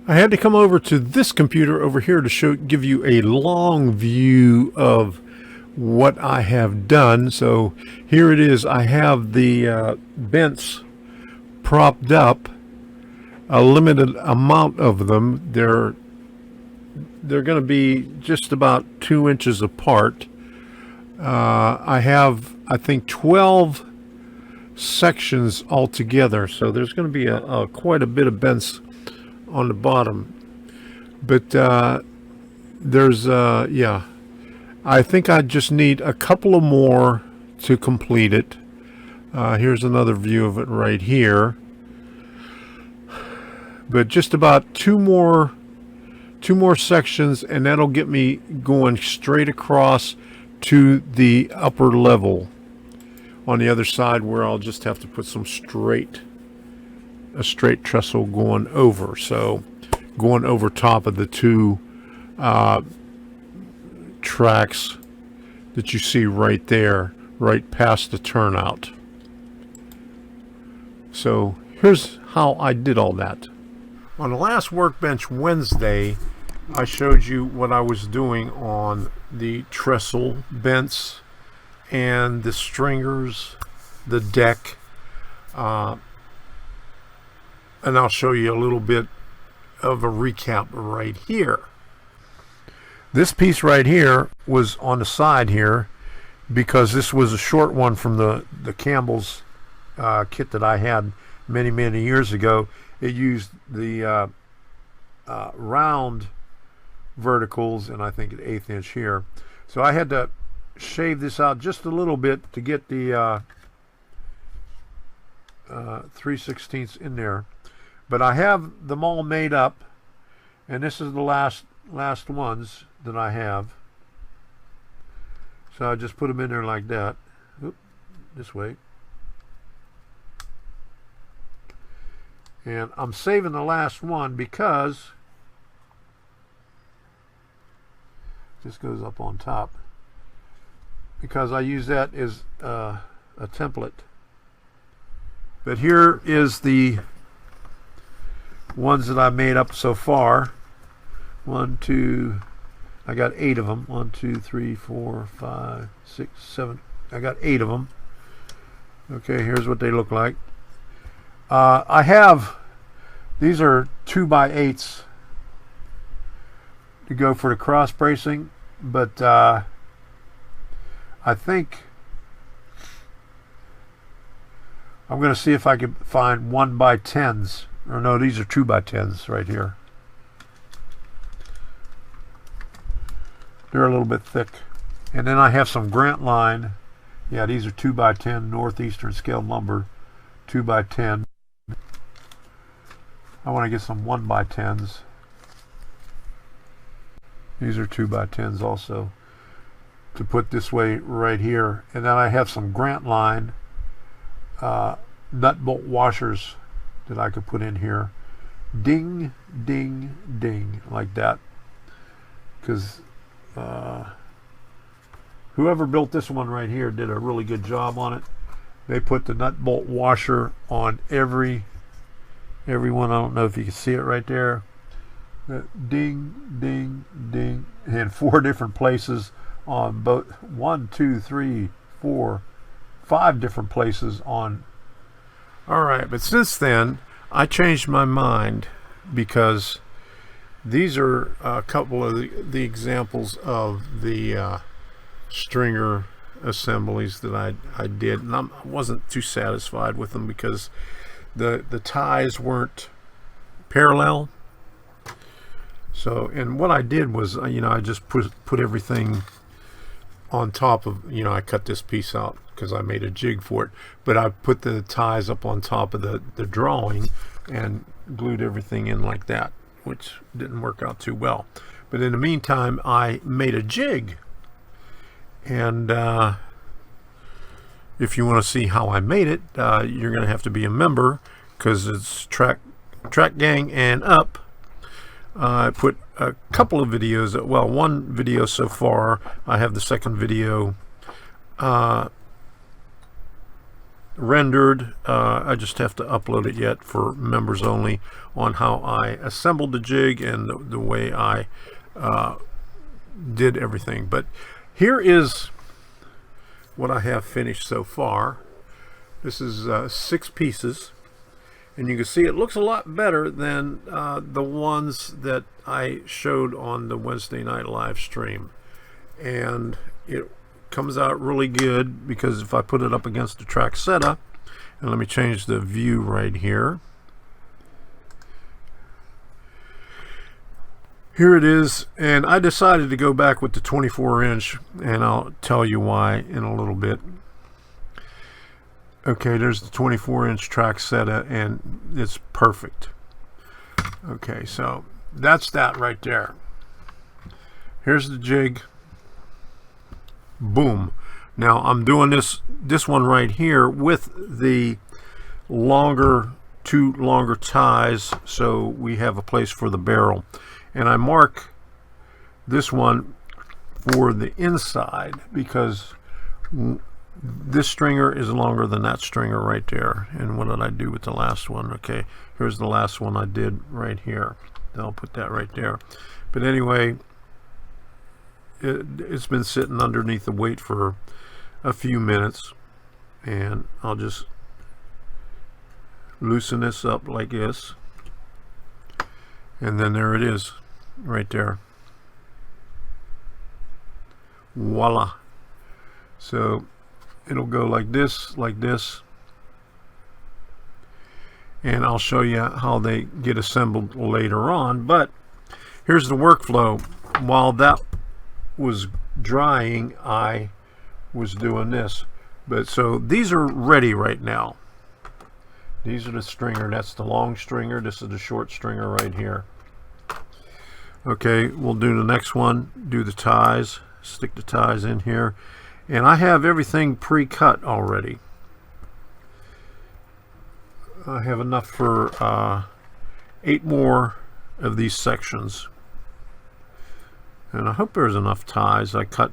I had to come over to this computer over here to give you a long view of what I have done. So here it is. I have the vents propped up, a limited amount of them. They're going to be just about 2 inches apart. I have, I think, 12 sections altogether. So there's going to be quite a bit of vents on the bottom. But there's, yeah, I think I just need a couple of more to complete it. Here's another view of it right here. But just about two more sections, and that'll get me going straight across to the upper level on the other side, where I'll just have to put some a straight trestle going over. So going over top of the two tracks that you see right there, right past the turnout. So here's how I did all that. On the last Workbench Wednesday, I showed you what I was doing on the trestle vents and the stringers, the deck, and I'll show you a little bit of a recap right here. This piece right here was on the side here because this was a short one from the Campbell's kit that I had many years ago. It used the round verticals, and I think an 1/8 inch here. So I had to shave this out just a little bit to get the 3/16 in there. But I have them all made up, and this is the last ones that I have. So I just put them in there like that. Oop, this way. And I'm saving the last one because this goes up on top, because I use that as a template. But here is the ones that I made up so far. I got 8 of them. 1, 2, 3, 4, 5, 6, 7. I got 8 of them. Okay, here's what they look like. I have, these are 2x8s to go for the cross bracing, but I think I'm going to see if I can find 1x10s. Or no, these are 2x10s right here. They're a little bit thick. And then I have some Grant Line. Yeah, these are 2x10 Northeastern scaled lumber, 2x10. I want to get some 1x10s. These are 2x10s also, to put this way right here. And then I have some Grant Line nut bolt washers that I could put in here. Ding, ding, ding, like that. Because whoever built this one right here did a really good job on it. They put the nut bolt washer on every one. I don't know if you can see it right there. Ding, ding, ding, in 4 different places on both 1, 2, 3, 4, 5 different places on. All right, but since then I changed my mind, because these are a couple of the examples of the stringer assemblies that I did, and I wasn't too satisfied with them because the ties weren't parallel. So, and what I did was, I just put everything on top of, I cut this piece out because I made a jig for it, but I put the ties up on top of the drawing and glued everything in like that, which didn't work out too well. But in the meantime, I made a jig, and if you want to see how I made it, you're going to have to be a member, because it's Track Gang and Up. I put a couple of videos, well, one video so far. I have the second video rendered. I just have to upload it yet for members only on how I assembled the jig and the way I did everything. But here is what I have finished so far. This is 6 pieces, and you can see it looks a lot better than the ones that I showed on the Wednesday night live stream, and it comes out really good because if I put it up against the Trestle, and let me change the view right here. Here it is, and I decided to go back with the 24-inch, and I'll tell you why in a little bit. Okay, there's the 24-inch Trestle, and it's perfect. Okay, so that's that right there. Here's the jig. Boom. Now I'm doing this one right here with the two longer ties, so we have a place for the barrel. And I mark this one for the inside because this stringer is longer than that stringer right there. And what did I do with the last one? Okay, here's the last one I did right here. I'll put that right there. But anyway, it's been sitting underneath the weight for a few minutes, and I'll just loosen this up like this, and then there it is right there. Voila. So it'll go like this, and I'll show you how they get assembled later on. But here's the workflow. While that was drying, I was doing this. But so these are ready right now. These are the stringer. That's the long stringer. This is the short stringer right here. Okay, we'll do the next one. Do the ties. Stick the ties in here. And I have everything pre-cut already. I have enough for 8 more of these sections. And I hope there's enough ties. I cut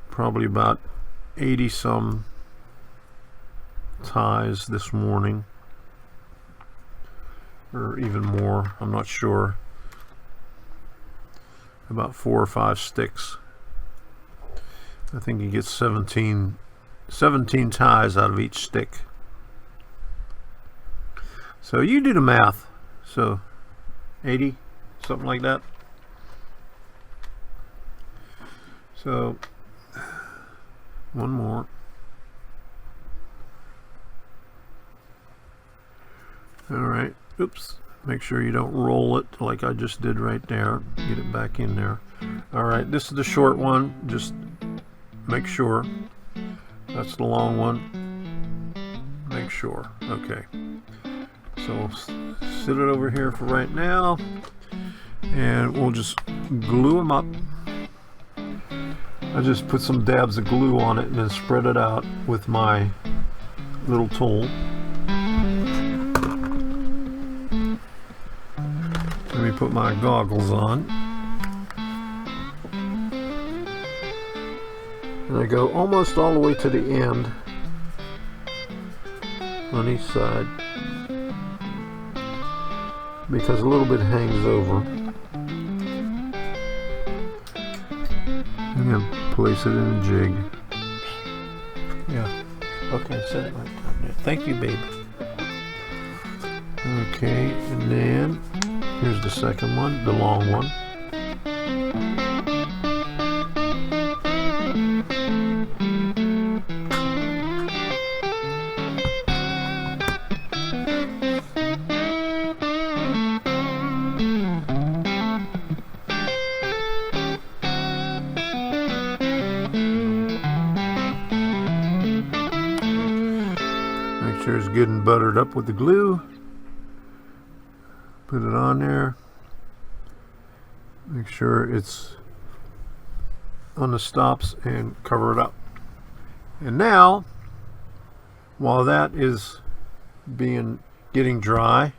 probably about 80 some ties this morning, or even more, I'm not sure. About 4 or 5 sticks. I think you get 17 ties out of each stick. So you do the math. So 80, something like that. So one more. Alright, oops, make sure you don't roll it like I just did right there. Get it back in there. Alright, this is the short one, just make sure. That's the long one, make sure. Okay, so we'll sit it over here for right now, and we'll just glue them up. I just put some dabs of glue on it and then spread it out with my little tool. Let me put my goggles on. And I go almost all the way to the end on each side, because a little bit hangs over. And then place it in a jig. Yeah. Okay, set it right down there. Thank you, baby. Okay, and then here's the second one, the long one. Make sure it's good and buttered up with the glue. Put it on there. Make sure it's on the stops and cover it up. And now, while that is getting dry,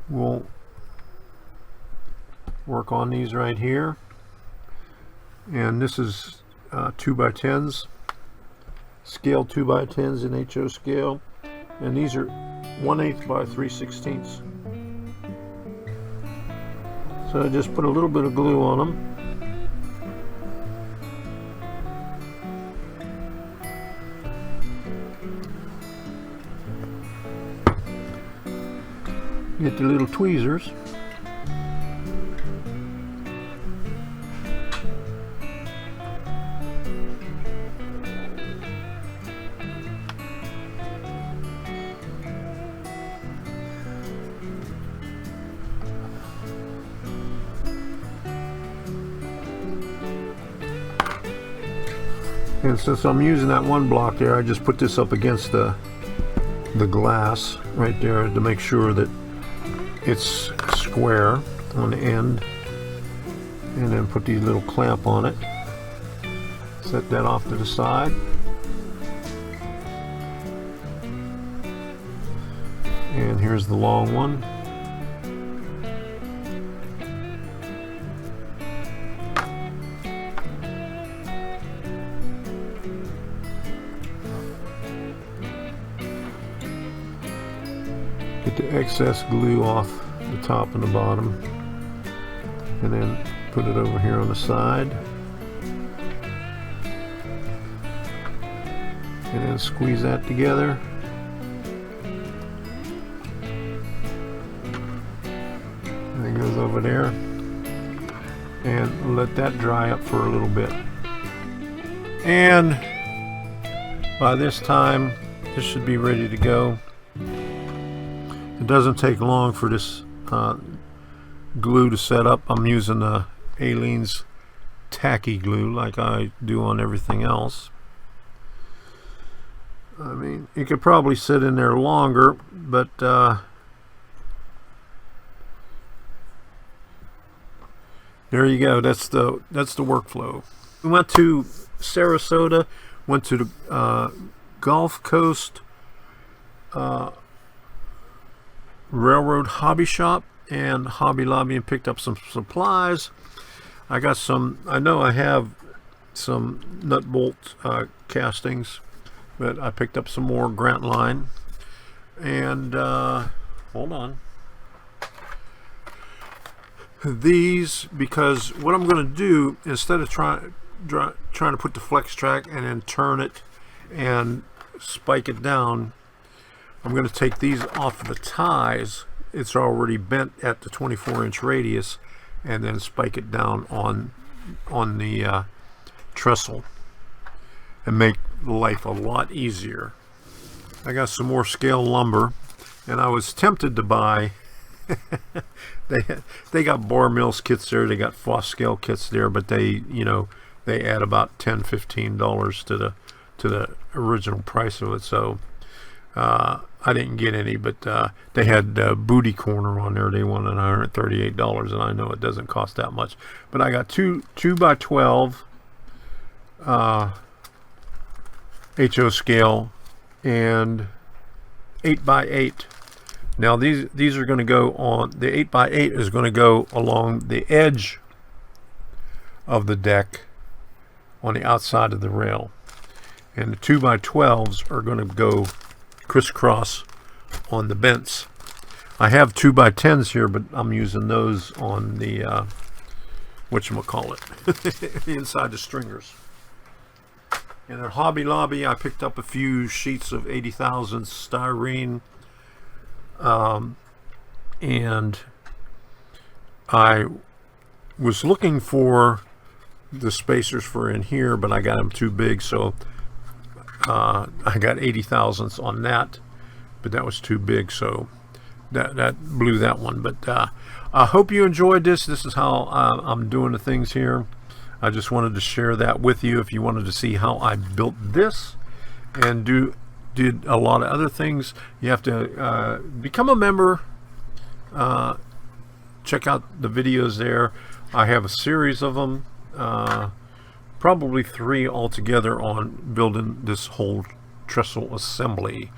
we'll work on these right here. And this is 2x10s. scale 2x10s in HO scale, and these are 1/8 by 3/16. So I just put a little bit of glue on them. Get the little tweezers. And since I'm using that one block there, I just put this up against the glass right there to make sure that it's square on the end, and then put the little clamp on it. Set that off to the side. And here's the long one. Get the excess glue off the top and the bottom, and then put it over here on the side, and then squeeze that together. And it goes over there, and let that dry up for a little bit. And by this time, this should be ready to go. It doesn't take long for this glue to set up. I'm using the Aleene's tacky glue like I do on everything else. I mean, it could probably sit in there longer, but there you go. That's the workflow. We went to Sarasota, went to the Gulf Coast Railroad Hobby Shop and Hobby Lobby and picked up some supplies. I got some, I know I have some nut bolt castings, but I picked up some more Grant line. And hold on. These, because what I'm going to do, instead of trying to put the flex track and then turn it and spike it down, I'm going to take these off the ties. It's already bent at the 24-inch radius, and then spike it down on the trestle and make life a lot easier. I got some more scale lumber, and I was tempted to buy they got bar mills kits there, they got floss scale kits there, but they add about $10-15 to the original price of it. So I didn't get any, but they had booty corner on there. They wanted $138, and I know it doesn't cost that much. But I got 2x12 HO scale and 8x8. Now these are going to go on, the 8x8 is going to go along the edge of the deck on the outside of the rail, and the 2x12s are going to go crisscross on the bents. I have 2x10s here, but I'm using those on the whatchamacallit, inside the stringers. And at Hobby Lobby, I picked up a few sheets of 80 thousandths styrene, and I was looking for the spacers for in here, but I got them too big, so I got 80 thousandths on that, but that was too big, so that blew that one. But I hope you enjoyed this. This is how I'm doing the things here. I just wanted to share that with you. If you wanted to see how I built this and did a lot of other things, you have to become a member. Check out the videos there. I have a series of them, probably 3 altogether, on building this whole trestle assembly.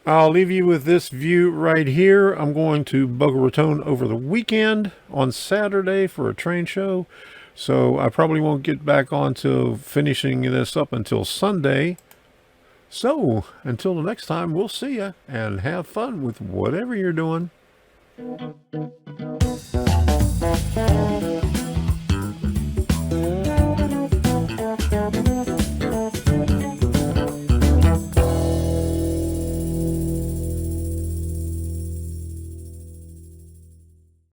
I'll leave you with this view right here. I'm going to Boca Raton over the weekend on Saturday for a train show, so I probably won't get back on to finishing this up until Sunday. So, until the next time, we'll see you and have fun with whatever you're doing.